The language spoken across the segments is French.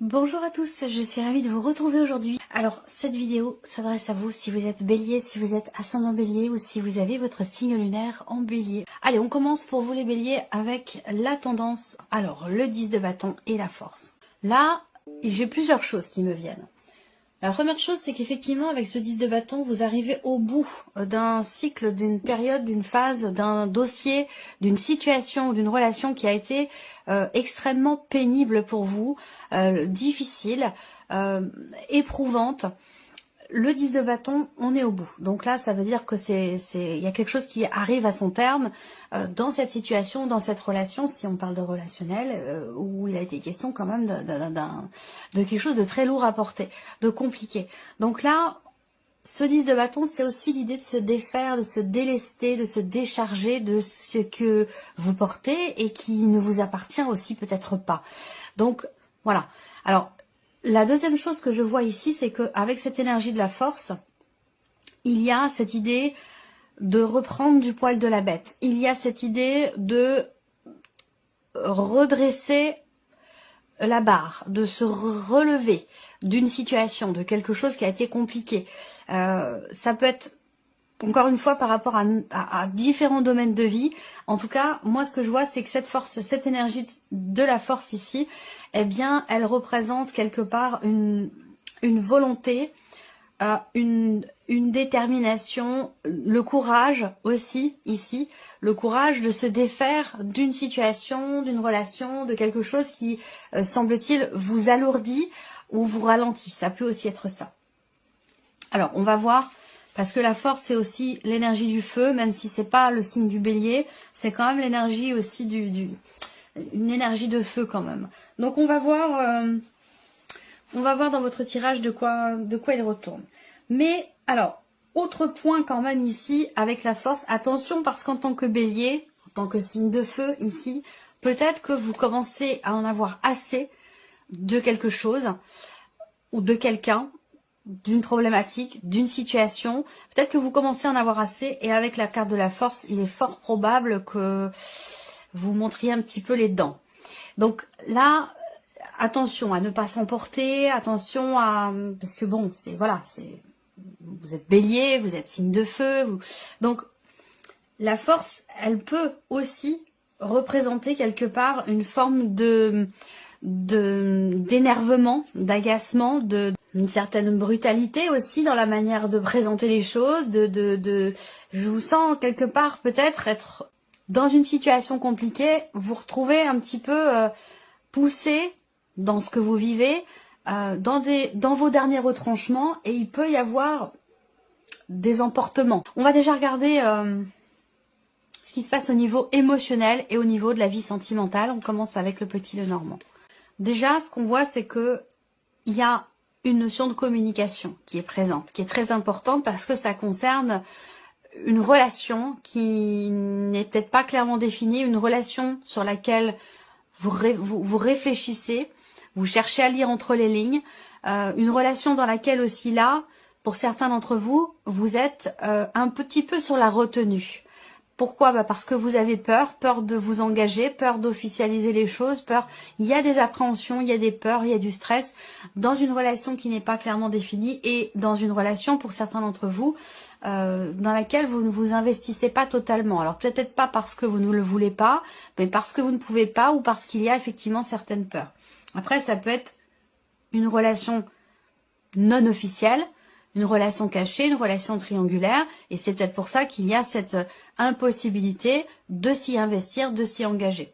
Bonjour à tous, je suis ravie de vous retrouver aujourd'hui. Alors, cette vidéo s'adresse à vous si vous êtes bélier, si vous êtes ascendant bélier ou si vous avez votre signe lunaire en bélier. Allez, on commence pour vous les béliers avec la tendance. Alors, le 10 de bâton et la force. Là, j'ai plusieurs choses qui me viennent. La première chose, c'est qu'effectivement, avec ce 10 de bâton, vous arrivez au bout d'un cycle, d'une période, d'une phase, d'un dossier, d'une situation, d'une relation qui a été extrêmement pénible pour vous, difficile, éprouvante. Le 10 de bâton, on est au bout. Donc là, ça veut dire que il y a quelque chose qui arrive à son terme dans cette situation, dans cette relation, si on parle de relationnel, où il a été question quand même de quelque chose de très lourd à porter, de compliqué. Donc là, ce 10 de bâton, c'est aussi l'idée de se défaire, de se délester, de se décharger de ce que vous portez et qui ne vous appartient aussi peut-être pas. Donc, voilà. Alors, la deuxième chose que je vois ici, c'est qu'avec cette énergie de la force, il y a cette idée de reprendre du poil de la bête. Il y a cette idée de redresser la barre, de se relever d'une situation, de quelque chose qui a été compliqué. Ça peut être, encore une fois, par rapport à différents domaines de vie. En tout cas, moi, ce que je vois, c'est que cette force, cette énergie de la force ici, eh bien, elle représente quelque part une volonté, une détermination, le courage aussi, ici, le courage de se défaire d'une situation, d'une relation, de quelque chose qui, semble-t-il, vous alourdit ou vous ralentit. Ça peut aussi être ça. Alors, on va voir, parce que la force, c'est aussi l'énergie du feu, même si c'est pas le signe du bélier, c'est quand même l'énergie aussi une énergie de feu quand même. Donc, on va voir dans votre tirage de quoi il retourne. Mais, alors, autre point quand même ici, avec la force, attention, parce qu'en tant que bélier, en tant que signe de feu ici, peut-être que vous commencez à en avoir assez de quelque chose, ou de quelqu'un, d'une problématique, d'une situation. Peut-être que vous commencez à en avoir assez, et avec la carte de la force, il est fort probable que vous montriez un petit peu les dents. Donc là, attention à ne pas s'emporter, attention à... Parce que bon, vous êtes bélier, vous êtes signe de feu. Donc, la force, elle peut aussi représenter quelque part une forme d'énervement, d'agacement, une certaine brutalité aussi dans la manière de présenter les choses, je vous sens quelque part peut-être être dans une situation compliquée, vous retrouvez un petit peu poussé dans ce que vous vivez, dans vos derniers retranchements, et il peut y avoir des emportements. On va déjà regarder ce qui se passe au niveau émotionnel et au niveau de la vie sentimentale. On commence avec le petit Lenormand. Déjà, ce qu'on voit, c'est que il y a une notion de communication qui est présente, qui est très importante parce que ça concerne une relation qui n'est peut-être pas clairement définie, une relation sur laquelle vous réfléchissez, vous cherchez à lire entre les lignes, une relation dans laquelle aussi là, pour certains d'entre vous, vous êtes un petit peu sur la retenue. Pourquoi? Parce que vous avez peur de vous engager, peur d'officialiser les choses, il y a des appréhensions, il y a des peurs, il y a du stress dans une relation qui n'est pas clairement définie et dans une relation pour certains d'entre vous dans laquelle vous ne vous investissez pas totalement. Alors peut-être pas parce que vous ne le voulez pas, mais parce que vous ne pouvez pas ou parce qu'il y a effectivement certaines peurs. Après, ça peut être une relation non officielle, une relation cachée, une relation triangulaire, et c'est peut-être pour ça qu'il y a cette impossibilité de s'y investir, de s'y engager.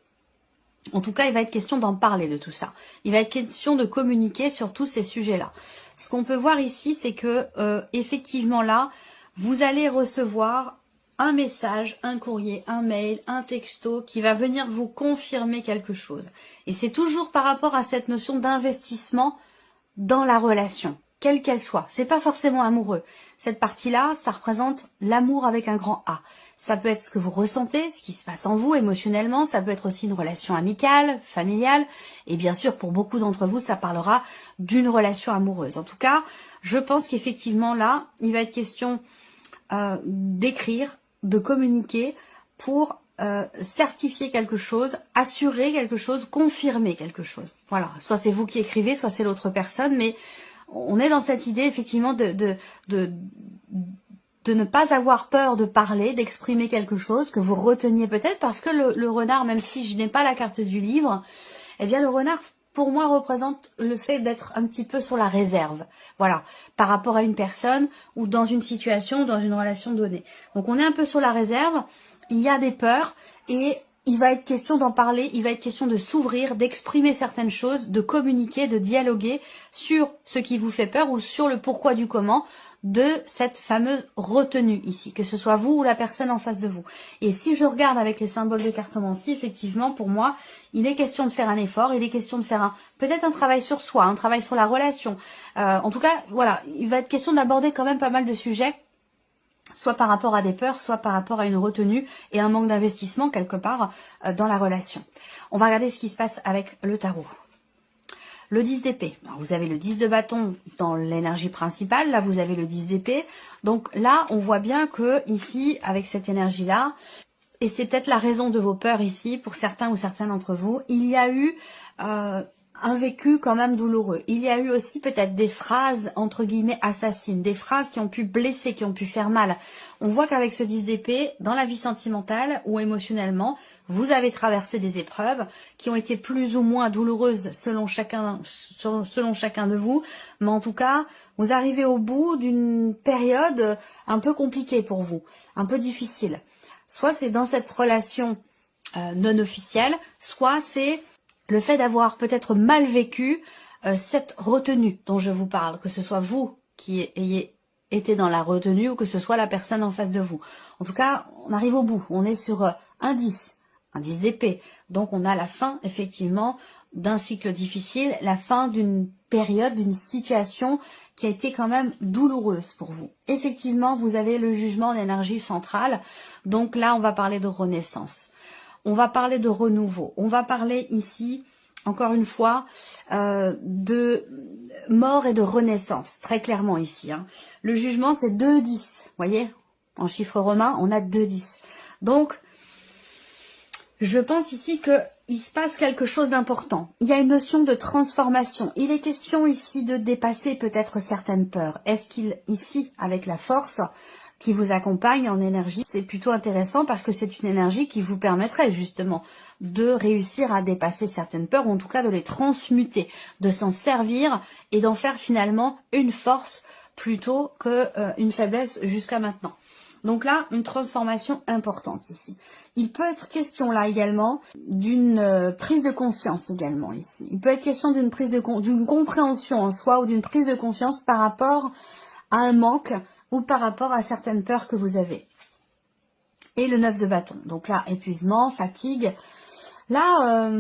En tout cas, il va être question d'en parler de tout ça. Il va être question de communiquer sur tous ces sujets-là. Ce qu'on peut voir ici, c'est que effectivement là, vous allez recevoir un message, un courrier, un mail, un texto qui va venir vous confirmer quelque chose. Et c'est toujours par rapport à cette notion d'investissement dans la relation, quelle qu'elle soit. C'est pas forcément amoureux. Cette partie-là, ça représente l'amour avec un grand A. Ça peut être ce que vous ressentez, ce qui se passe en vous émotionnellement. Ça peut être aussi une relation amicale, familiale. Et bien sûr, pour beaucoup d'entre vous, ça parlera d'une relation amoureuse. En tout cas, je pense qu'effectivement là, il va être question d'écrire, de communiquer pour certifier quelque chose, assurer quelque chose, confirmer quelque chose. Voilà, soit c'est vous qui écrivez, soit c'est l'autre personne, mais on est dans cette idée effectivement de ne pas avoir peur de parler, d'exprimer quelque chose que vous reteniez peut-être, parce que le renard, même si je n'ai pas la carte du livre, eh bien le renard pour moi représente le fait d'être un petit peu sur la réserve, voilà, par rapport à une personne ou dans une situation, dans une relation donnée. Donc on est un peu sur la réserve, il y a des peurs et il va être question d'en parler, il va être question de s'ouvrir, d'exprimer certaines choses, de communiquer, de dialoguer sur ce qui vous fait peur ou sur le pourquoi du comment de cette fameuse retenue ici, que ce soit vous ou la personne en face de vous. Et si je regarde avec les symboles de cartomancie, effectivement, pour moi, il est question de faire un effort, il est question de faire peut-être un travail sur soi, un travail sur la relation. En tout cas, voilà, il va être question d'aborder quand même pas mal de sujets, soit par rapport à des peurs, soit par rapport à une retenue et un manque d'investissement quelque part dans la relation. On va regarder ce qui se passe avec le tarot. Le 10 d'épée. Vous avez le 10 de bâton dans l'énergie principale. Là, vous avez le 10 d'épée. Donc là, on voit bien que ici, avec cette énergie-là, et c'est peut-être la raison de vos peurs ici, pour certains ou certaines d'entre vous, il y a eu un vécu quand même douloureux. Il y a eu aussi peut-être des phrases, entre guillemets, assassines, des phrases qui ont pu blesser, qui ont pu faire mal. On voit qu'avec ce 10 d'épée, dans la vie sentimentale ou émotionnellement, vous avez traversé des épreuves qui ont été plus ou moins douloureuses selon chacun de vous. Mais en tout cas, vous arrivez au bout d'une période un peu compliquée pour vous, un peu difficile. Soit c'est dans cette relation non officielle, soit c'est le fait d'avoir peut-être mal vécu cette retenue dont je vous parle, que ce soit vous qui ayez été dans la retenue ou que ce soit la personne en face de vous. En tout cas, on arrive au bout, on est sur un 10 d'épée. Donc on a la fin effectivement d'un cycle difficile, la fin d'une période, d'une situation qui a été quand même douloureuse pour vous. Effectivement, vous avez le jugement, l'énergie centrale. Donc là, on va parler de renaissance. On va parler de renouveau. On va parler ici, encore une fois, de mort et de renaissance. Très clairement ici. Le jugement, c'est 2-10. Vous voyez, en chiffre romain, on a 2-10. Donc, je pense ici qu'il se passe quelque chose d'important. Il y a une notion de transformation. Il est question ici de dépasser peut-être certaines peurs. Est-ce qu'il, ici, avec la force qui vous accompagne en énergie, c'est plutôt intéressant parce que c'est une énergie qui vous permettrait justement de réussir à dépasser certaines peurs, ou en tout cas de les transmuter, de s'en servir et d'en faire finalement une force plutôt qu'une faiblesse jusqu'à maintenant. Donc là, une transformation importante ici. Il peut être question là également d'une prise de conscience également ici. Il peut être question d'une d'une compréhension en soi ou d'une prise de conscience par rapport à un manque ou par rapport à certaines peurs que vous avez. Et le 9 de bâton. Donc là, épuisement, fatigue. Là,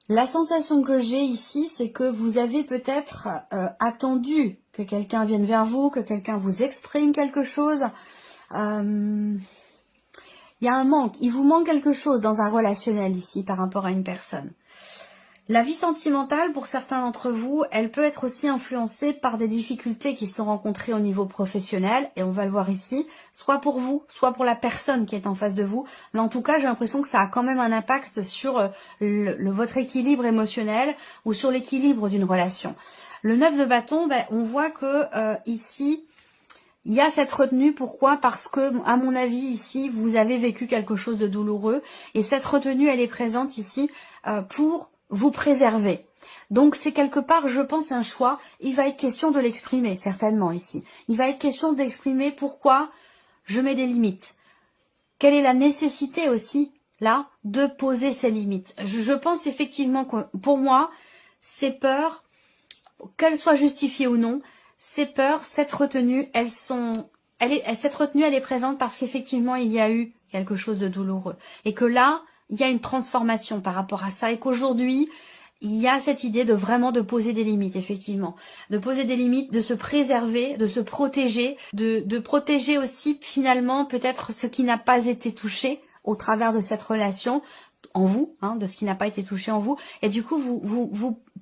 la sensation que j'ai ici, c'est que vous avez peut-être attendu que quelqu'un vienne vers vous, que quelqu'un vous exprime quelque chose. Il y a un manque, il vous manque quelque chose dans un relationnel ici par rapport à une personne. La vie sentimentale, pour certains d'entre vous, elle peut être aussi influencée par des difficultés qui sont rencontrées au niveau professionnel, et on va le voir ici, soit pour vous, soit pour la personne qui est en face de vous, mais en tout cas, j'ai l'impression que ça a quand même un impact sur votre équilibre émotionnel ou sur l'équilibre d'une relation. Le 9 de bâton, on voit que ici, il y a cette retenue. Pourquoi? Parce que, à mon avis, ici, vous avez vécu quelque chose de douloureux. Et cette retenue, elle est présente ici pour vous préserver. Donc, c'est quelque part, je pense, un choix. Il va être question de l'exprimer, certainement, ici. Il va être question d'exprimer pourquoi je mets des limites. Quelle est la nécessité aussi, là, de poser ces limites. Je pense effectivement que, pour moi, ces peurs, qu'elles soient justifiées ou non, ces peurs, cette retenue, cette retenue, elle est présente parce qu'effectivement, il y a eu quelque chose de douloureux. Et que là, il y a une transformation par rapport à ça. Et qu'aujourd'hui, il y a cette idée de vraiment de poser des limites, effectivement. De poser des limites, de se préserver, de se protéger, de protéger aussi, finalement, peut-être ce qui n'a pas été touché au travers de cette relation. en vous, hein, de ce qui n'a pas été touché en vous. Et du coup,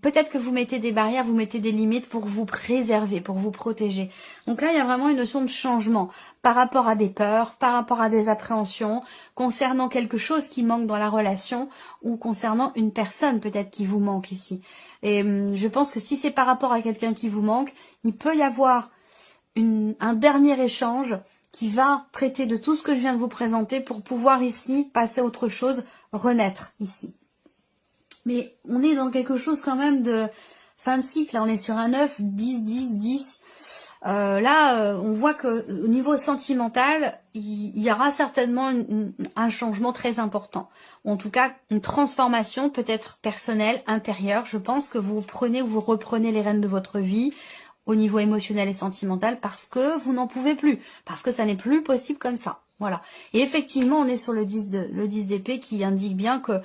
peut-être que vous mettez des barrières, vous mettez des limites pour vous préserver, pour vous protéger. Donc là, il y a vraiment une notion de changement par rapport à des peurs, par rapport à des appréhensions, concernant quelque chose qui manque dans la relation ou concernant une personne peut-être qui vous manque ici. Et je pense que si c'est par rapport à quelqu'un qui vous manque, il peut y avoir un dernier échange qui va traiter de tout ce que je viens de vous présenter pour pouvoir ici passer à autre chose, renaître ici. Mais on est dans quelque chose quand même de fin de cycle. Là, on est sur un 9, 10, 10, 10. On voit que au niveau sentimental, il y aura certainement un changement très important. Ou en tout cas, une transformation peut-être personnelle, intérieure. Je pense que vous prenez ou vous reprenez les rênes de votre vie au niveau émotionnel et sentimental parce que vous n'en pouvez plus, parce que ça n'est plus possible comme ça. Voilà. Et effectivement, on est sur le 10 d'épée qui indique bien que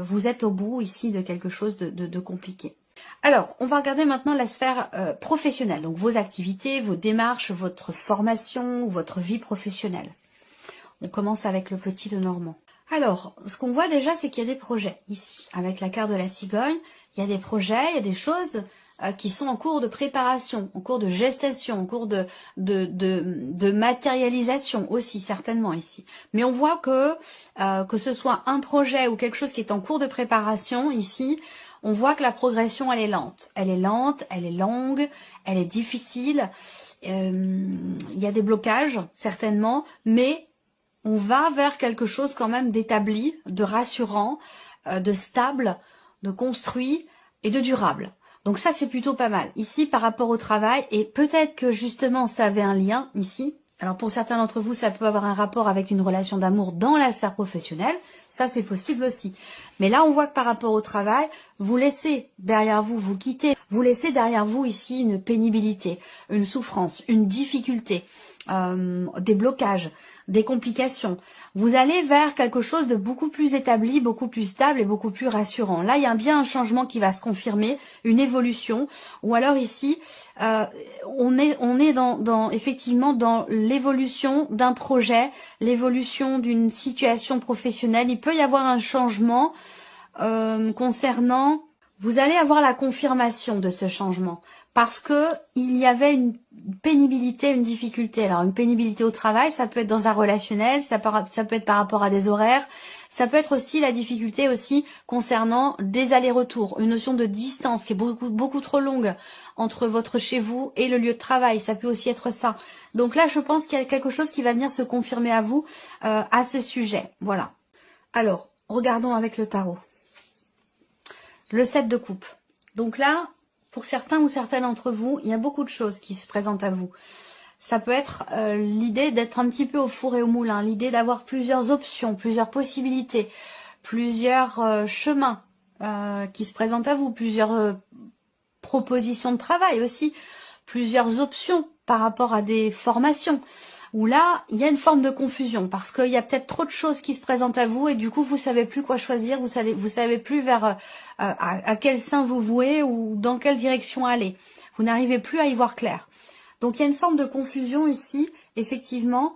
vous êtes au bout ici de quelque chose de compliqué. Alors, on va regarder maintenant la sphère professionnelle, donc vos activités, vos démarches, votre formation, votre vie professionnelle. On commence avec le petit Lenormand. Alors, ce qu'on voit déjà, c'est qu'il y a des projets ici. Avec la carte de la cigogne, il y a des projets, il y a des choses qui sont en cours de préparation, en cours de gestation, en cours de matérialisation aussi, certainement ici. Mais on voit que ce soit un projet ou quelque chose qui est en cours de préparation ici, on voit que la progression, elle est lente. Elle est lente, elle est longue, elle est difficile. Il y a des blocages, certainement, mais on va vers quelque chose quand même d'établi, de rassurant, de stable, de construit et de durable. Donc ça, c'est plutôt pas mal. Ici, par rapport au travail, et peut-être que justement, ça avait un lien ici. Alors pour certains d'entre vous, ça peut avoir un rapport avec une relation d'amour dans la sphère professionnelle. Ça, c'est possible aussi. Mais là, on voit que par rapport au travail, vous laissez derrière vous, vous quittez, vous laissez derrière vous ici une pénibilité, une souffrance, une difficulté, des blocages, des complications. Vous allez vers quelque chose de beaucoup plus établi, beaucoup plus stable et beaucoup plus rassurant. Là, il y a bien un changement qui va se confirmer, une évolution. Ou alors ici, on est effectivement dans l'évolution d'un projet, l'évolution d'une situation professionnelle. Il peut y avoir un changement concernant... Vous allez avoir la confirmation de ce changement parce que il y avait une pénibilité, une difficulté. Alors une pénibilité au travail, ça peut être dans un relationnel, ça peut être par rapport à des horaires, ça peut être aussi la difficulté aussi concernant des allers-retours, une notion de distance qui est beaucoup trop longue entre votre chez vous et le lieu de travail. Ça peut aussi être ça. Donc là, je pense qu'il y a quelque chose qui va venir se confirmer à vous à ce sujet. Voilà. Alors, regardons avec le tarot. Le 7 de coupe. Donc là, pour certains ou certaines d'entre vous, il y a beaucoup de choses qui se présentent à vous. Ça peut être l'idée d'être un petit peu au four et au moulin, l'idée d'avoir plusieurs options, plusieurs possibilités, plusieurs chemins qui se présentent à vous, plusieurs propositions de travail aussi, plusieurs options par rapport à des formations. Où là, il y a une forme de confusion parce qu'il y a peut-être trop de choses qui se présentent à vous et du coup, vous savez plus quoi choisir, vous savez plus vers à quel sein vous vouez ou dans quelle direction aller. Vous n'arrivez plus à y voir clair. Donc, il y a une forme de confusion ici, effectivement,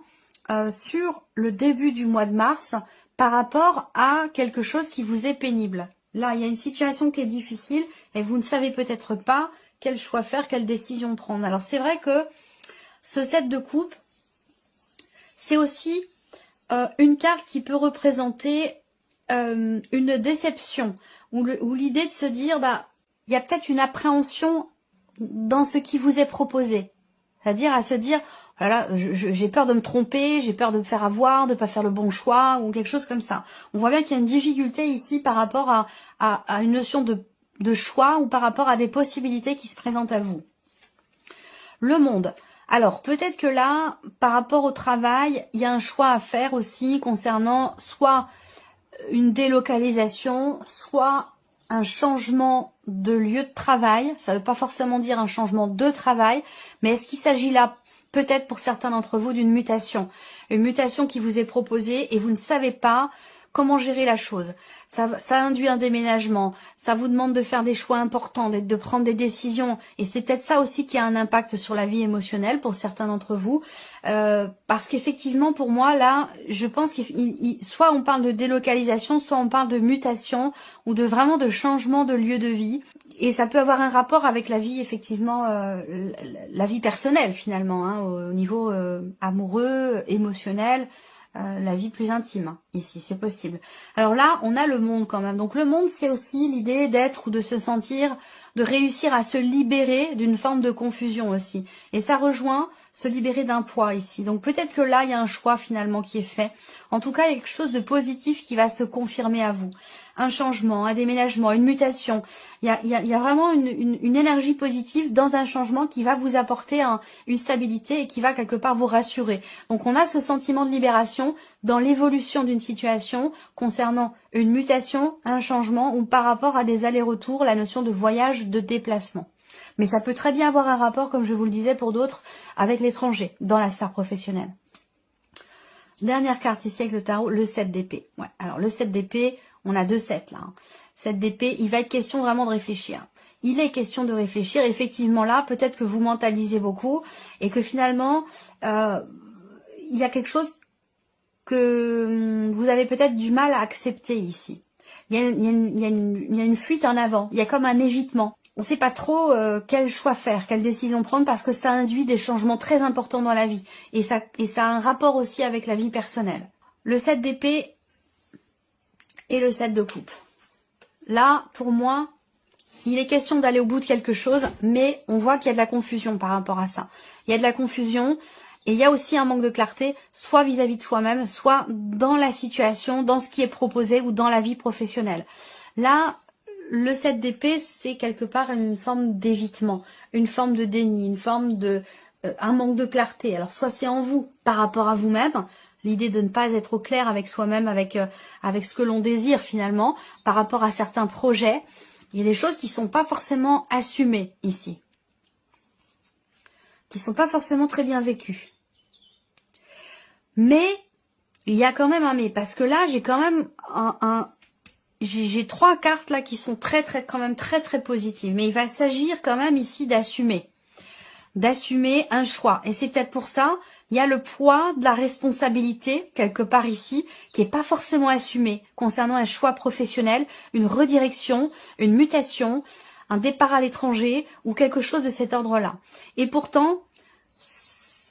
sur le début du mois de mars par rapport à quelque chose qui vous est pénible. Là, il y a une situation qui est difficile et vous ne savez peut-être pas quel choix faire, quelle décision prendre. Alors, c'est vrai que ce 7 de coupe, c'est aussi une carte qui peut représenter une déception ou l'idée de se dire, bah, il y a peut-être une appréhension dans ce qui vous est proposé. C'est-à-dire à se dire, voilà, j'ai peur de me tromper, j'ai peur de me faire avoir, de pas faire le bon choix ou quelque chose comme ça. On voit bien qu'il y a une difficulté ici par rapport à une notion de choix ou par rapport à des possibilités qui se présentent à vous. Le monde. Alors, peut-être que là, par rapport au travail, il y a un choix à faire aussi concernant soit une délocalisation, soit un changement de lieu de travail. Ça ne veut pas forcément dire un changement de travail, mais est-ce qu'il s'agit là, peut-être pour certains d'entre vous, d'une mutation? Une mutation qui vous est proposée et vous ne savez pas comment gérer la chose. Ça induit un déménagement, ça vous demande de faire des choix importants, de prendre des décisions, et c'est peut-être ça aussi qui a un impact sur la vie émotionnelle pour certains d'entre vous, parce qu'effectivement pour moi là, je pense qu'il soit on parle de délocalisation, soit on parle de mutation, ou de vraiment de changement de lieu de vie, et ça peut avoir un rapport avec la vie effectivement, la vie personnelle finalement, hein, au niveau amoureux, émotionnel, la vie plus intime, ici, c'est possible. Alors là, on a le monde quand même. Donc le monde, c'est aussi l'idée d'être ou de se sentir, de réussir à se libérer d'une forme de confusion aussi. Et ça rejoint se libérer d'un poids ici. Donc peut-être que là, il y a un choix finalement qui est fait. En tout cas, il y a quelque chose de positif qui va se confirmer à vous. Un changement, un déménagement, une mutation. Il y a vraiment une énergie positive dans un changement qui va vous apporter une stabilité et qui va quelque part vous rassurer. Donc on a ce sentiment de libération dans l'évolution d'une situation concernant une mutation, un changement ou par rapport à des allers-retours, la notion de voyage, de déplacement. Mais ça peut très bien avoir un rapport, comme je vous le disais pour d'autres, avec l'étranger, dans la sphère professionnelle. Dernière carte ici avec le tarot, le 7 d'épée. Ouais, alors le 7 d'épée, on a 2 7 là. 7 d'épée, il va être question vraiment de réfléchir. Il est question de réfléchir. Effectivement là, peut-être que vous mentalisez beaucoup et que finalement, il y a quelque chose que vous avez peut-être du mal à accepter ici. Il y a une fuite en avant. Il y a comme un évitement. On ne sait pas trop quel choix faire, quelle décision prendre parce que ça induit des changements très importants dans la vie. Et ça a un rapport aussi avec la vie personnelle. Le 7 d'épée et le 7 de coupe. Là, pour moi, il est question d'aller au bout de quelque chose, mais on voit qu'il y a de la confusion par rapport à ça. Il y a de la confusion et il y a aussi un manque de clarté, soit vis-à-vis de soi-même, soit dans la situation, dans ce qui est proposé ou dans la vie professionnelle. Là, le 7 d'épée, c'est quelque part une forme d'évitement, une forme de déni, une forme de un manque de clarté. Alors soit c'est en vous par rapport à vous-même, l'idée de ne pas être au clair avec soi-même, avec ce que l'on désire finalement, par rapport à certains projets. Il y a des choses qui sont pas forcément assumées ici, qui sont pas forcément très bien vécues. Mais il y a quand même un mais, parce que là j'ai quand même j'ai 3 cartes là qui sont quand même très positives. Mais il va s'agir quand même ici d'assumer un choix. Et c'est peut-être pour ça, il y a le poids de la responsabilité quelque part ici qui est pas forcément assumé concernant un choix professionnel, une redirection, une mutation, un départ à l'étranger ou quelque chose de cet ordre-là. Et pourtant,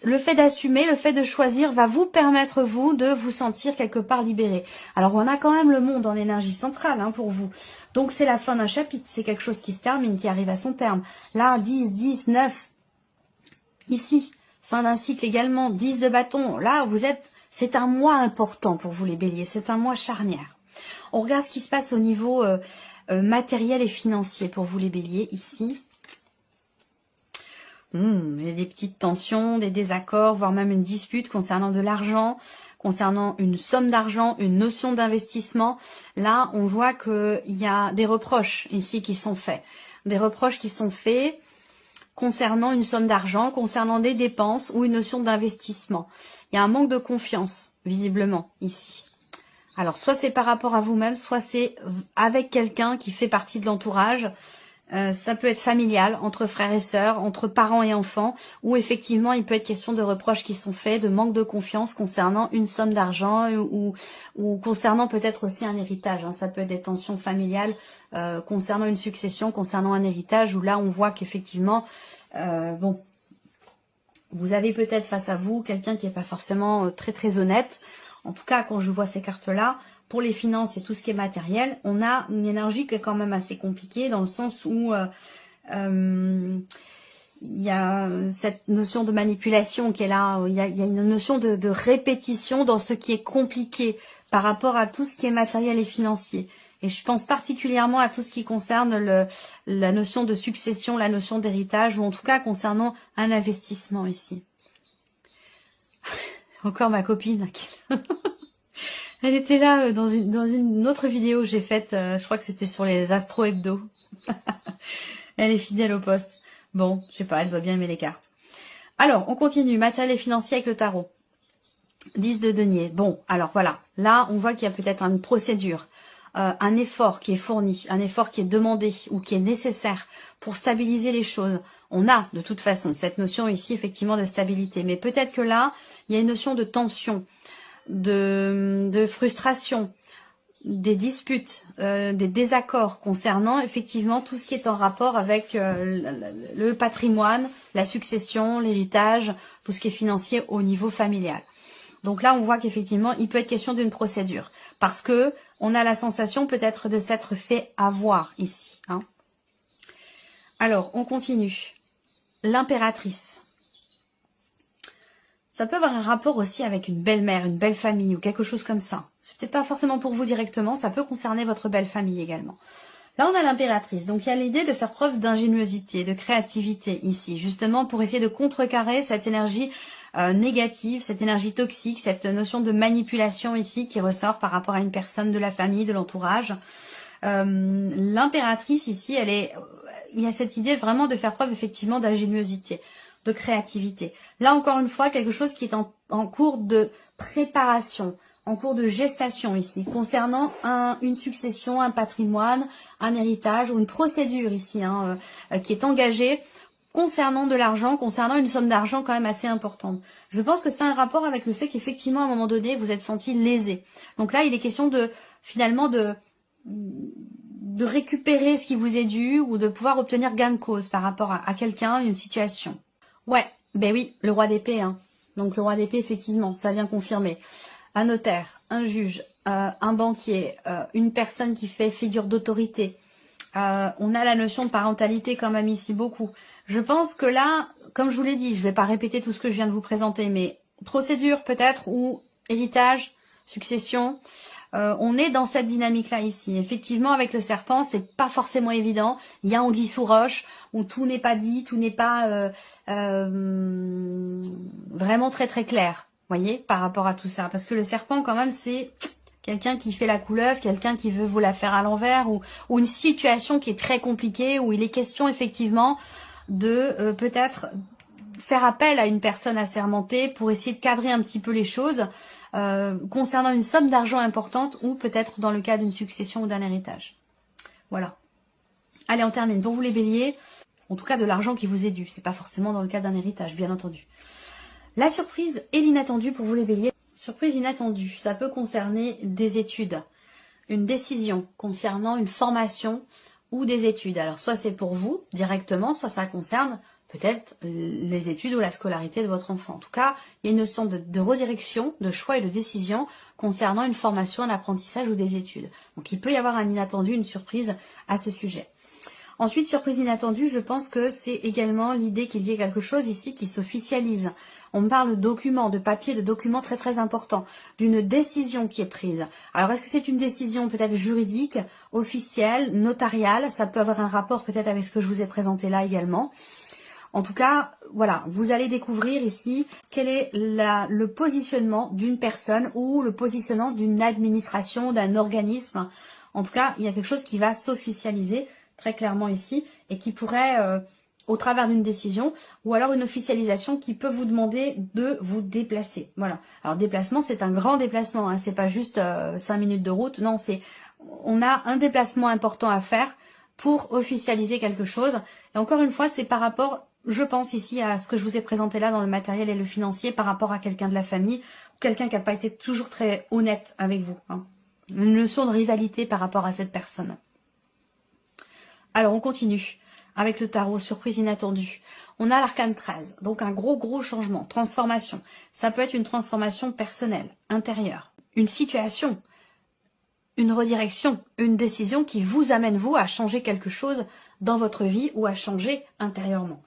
le fait d'assumer, le fait de choisir va vous permettre, vous, de vous sentir quelque part libéré. Alors, on a quand même le monde en énergie centrale hein, pour vous. Donc, c'est la fin d'un chapitre. C'est quelque chose qui se termine, qui arrive à son terme. Là, 10, 9. Ici, fin d'un cycle également. 10 de bâton. Là, c'est un mois important pour vous, les béliers. C'est un mois charnière. On regarde ce qui se passe au niveau matériel et financier pour vous, les béliers, ici. Il y a des petites tensions, des désaccords, voire même une dispute concernant de l'argent, concernant une somme d'argent, une notion d'investissement. Là, on voit qu'il y a des reproches ici qui sont faits. Des reproches qui sont faits concernant une somme d'argent, concernant des dépenses ou une notion d'investissement. Il y a un manque de confiance, visiblement, ici. Alors, soit c'est par rapport à vous-même, soit c'est avec quelqu'un qui fait partie de l'entourage. Ça peut être familial, entre frères et sœurs, entre parents et enfants, où effectivement il peut être question de reproches qui sont faits, de manque de confiance concernant une somme d'argent ou concernant peut-être aussi un héritage. Hein. Ça peut être des tensions familiales concernant une succession, concernant un héritage, où là on voit qu'effectivement, bon, vous avez peut-être face à vous quelqu'un qui n'est pas forcément très honnête. En tout cas, quand je vois ces cartes-là, pour les finances et tout ce qui est matériel, on a une énergie qui est quand même assez compliquée dans le sens où il y a cette notion de manipulation qui est là, il y a une notion de répétition dans ce qui est compliqué par rapport à tout ce qui est matériel et financier. Et je pense particulièrement à tout ce qui concerne la notion de succession, la notion d'héritage, ou en tout cas concernant un investissement ici. Encore ma copine qui... Elle était là dans une autre vidéo que j'ai faite, je crois que c'était sur les Astro Hebdo. Elle est fidèle au poste. Bon, je sais pas, elle doit bien aimer les cartes. Alors, on continue, matériel et financier avec le tarot. 10 de denier. Bon, alors voilà. Là, on voit qu'il y a peut-être une procédure, un effort qui est fourni, un effort qui est demandé ou qui est nécessaire pour stabiliser les choses. On a de toute façon cette notion ici effectivement de stabilité. Mais peut-être que là, il y a une notion de tension, de frustration, des disputes, des désaccords concernant effectivement tout ce qui est en rapport avec le patrimoine, la succession, l'héritage, tout ce qui est financier au niveau familial. Donc là, on voit qu'effectivement, il peut être question d'une procédure. Parce que on a la sensation peut-être de s'être fait avoir ici. Hein. Alors, on continue. L'impératrice. Ça peut avoir un rapport aussi avec une belle-mère, une belle famille ou quelque chose comme ça. C'est peut-être pas forcément pour vous directement, ça peut concerner votre belle famille également. Là, on a l'impératrice. Donc, il y a l'idée de faire preuve d'ingéniosité, de créativité ici, justement pour essayer de contrecarrer cette énergie négative, cette énergie toxique, cette notion de manipulation ici qui ressort par rapport à une personne de la famille, de l'entourage. L'impératrice ici, il y a cette idée vraiment de faire preuve effectivement d'ingéniosité, de créativité. Là, encore une fois, quelque chose qui est en cours de préparation, en cours de gestation ici, concernant une succession, un patrimoine, un héritage ou une procédure ici qui est engagée concernant de l'argent, concernant une somme d'argent quand même assez importante. Je pense que c'est un rapport avec le fait qu'effectivement, à un moment donné, vous êtes senti lésé. Donc là, il est question de, finalement, de récupérer ce qui vous est dû ou de pouvoir obtenir gain de cause par rapport à quelqu'un, une situation. Ouais, ben oui, le roi d'épée. Hein. Donc le roi d'épée, effectivement, ça vient confirmer. Un notaire, un juge, un banquier, une personne qui fait figure d'autorité. On a la notion de parentalité quand même ici beaucoup. Je pense que là, comme je vous l'ai dit, je ne vais pas répéter tout ce que je viens de vous présenter, mais procédure peut-être ou héritage, succession, on est dans cette dynamique-là ici. Effectivement, avec le serpent, c'est pas forcément évident. Il y a anguille sous roche, où tout n'est pas dit, tout n'est pas vraiment très très clair, voyez, par rapport à tout ça. Parce que le serpent, quand même, c'est quelqu'un qui fait la couleuvre, quelqu'un qui veut vous la faire à l'envers, ou une situation qui est très compliquée, où il est question effectivement de peut-être faire appel à une personne assermentée pour essayer de cadrer un petit peu les choses concernant une somme d'argent importante ou peut-être dans le cas d'une succession ou d'un héritage. Voilà. Allez, on termine. Pour vous les béliers, en tout cas de l'argent qui vous est dû. C'est pas forcément dans le cas d'un héritage, bien entendu. La surprise et l'inattendu pour vous les béliers. Surprise inattendue, ça peut concerner des études, une décision concernant une formation ou des études. Alors soit c'est pour vous directement, soit ça concerne peut-être les études ou la scolarité de votre enfant. En tout cas, il y a une notion de redirection, de choix et de décision concernant une formation, un apprentissage ou des études. Donc il peut y avoir un inattendu, une surprise à ce sujet. Ensuite, surprise inattendue, je pense que c'est également l'idée qu'il y ait quelque chose ici qui s'officialise. On parle de documents, de papiers, de documents très très importants, d'une décision qui est prise. Alors, est-ce que c'est une décision peut-être juridique, officielle, notariale? Ça peut avoir un rapport peut-être avec ce que je vous ai présenté là également. En tout cas, voilà, vous allez découvrir ici quel est le positionnement d'une personne ou le positionnement d'une administration, d'un organisme. En tout cas, il y a quelque chose qui va s'officialiser très clairement ici et qui pourrait, au travers d'une décision ou alors une officialisation qui peut vous demander de vous déplacer. Voilà. Alors déplacement, c'est un grand déplacement, hein. C'est pas juste 5 minutes de route. Non, on a un déplacement important à faire pour officialiser quelque chose. Et encore une fois, c'est par rapport, je pense ici à ce que je vous ai présenté là dans le matériel et le financier par rapport à quelqu'un de la famille ou quelqu'un qui n'a pas été toujours très honnête avec vous. Hein. Une notion de rivalité par rapport à cette personne. Alors, on continue avec le tarot, surprise inattendue. On a l'arcane 13, donc un gros changement, transformation. Ça peut être une transformation personnelle, intérieure, une situation, une redirection, une décision qui vous amène, vous, à changer quelque chose dans votre vie ou à changer intérieurement.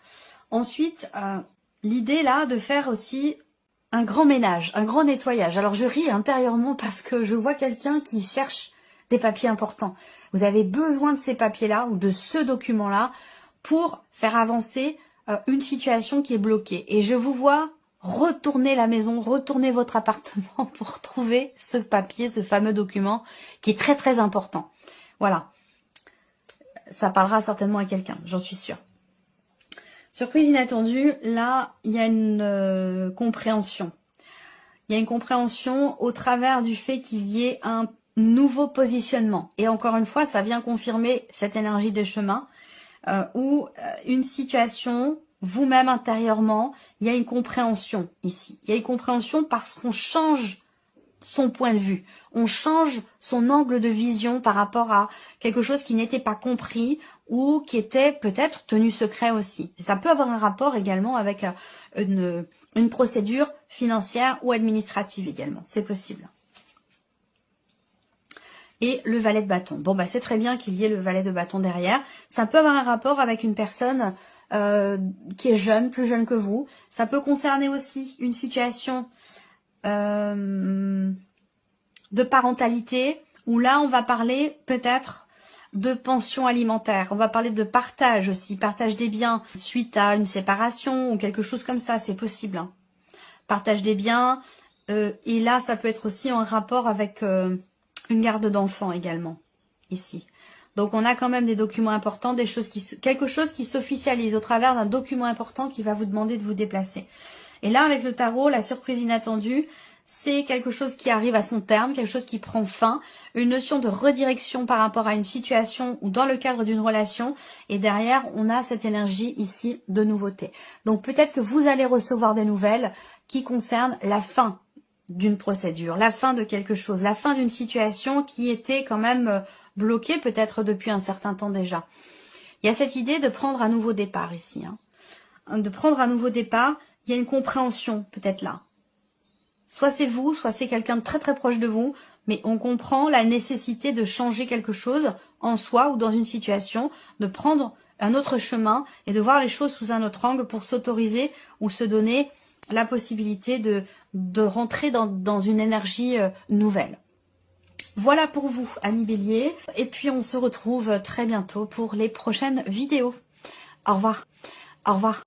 Ensuite, l'idée là de faire aussi un grand ménage, un grand nettoyage. Alors, je ris intérieurement parce que je vois quelqu'un qui cherche des papiers importants. Vous avez besoin de ces papiers-là ou de ce document-là pour faire avancer une situation qui est bloquée. Et je vous vois retourner la maison, retourner votre appartement pour trouver ce papier, ce fameux document qui est très très important. Voilà. Ça parlera certainement à quelqu'un, j'en suis sûre. Surprise inattendue, là, il y a une compréhension. il y a une compréhension au travers du fait qu'il y ait un nouveau positionnement. Et encore une fois, ça vient confirmer cette énergie des chemins, où une situation, vous-même intérieurement, il y a une compréhension ici. Il y a une compréhension parce qu'on change son point de vue. On change son angle de vision par rapport à quelque chose qui n'était pas compris ou qui était peut-être tenu secret aussi. Et ça peut avoir un rapport également avec une procédure financière ou administrative également. C'est possible. Et le valet de bâton. Bon, bah c'est très bien qu'il y ait le valet de bâton derrière. Ça peut avoir un rapport avec une personne qui est jeune, plus jeune que vous. Ça peut concerner aussi une situation de parentalité, où là on va parler peut-être de pension alimentaire, on va parler de partage aussi, partage des biens suite à une séparation ou quelque chose comme ça, c'est possible. Hein. Partage des biens, et là ça peut être aussi en rapport avec une garde d'enfants également, ici. Donc on a quand même des documents importants, des choses quelque chose qui s'officialise au travers d'un document important qui va vous demander de vous déplacer. Et là, avec le tarot, la surprise inattendue, c'est quelque chose qui arrive à son terme, quelque chose qui prend fin, une notion de redirection par rapport à une situation ou dans le cadre d'une relation. Et derrière, on a cette énergie ici de nouveauté. Donc peut-être que vous allez recevoir des nouvelles qui concernent la fin d'une procédure, la fin de quelque chose, la fin d'une situation qui était quand même bloquée peut-être depuis un certain temps déjà. Il y a cette idée de prendre un nouveau départ ici, hein. De prendre un nouveau départ. Il y a une compréhension peut-être là. Soit c'est vous, soit c'est quelqu'un de très très proche de vous, mais on comprend la nécessité de changer quelque chose en soi ou dans une situation, de prendre un autre chemin et de voir les choses sous un autre angle pour s'autoriser ou se donner la possibilité de rentrer dans une énergie nouvelle. Voilà pour vous, amis Bélier. Et puis on se retrouve très bientôt pour les prochaines vidéos. Au revoir. Au revoir.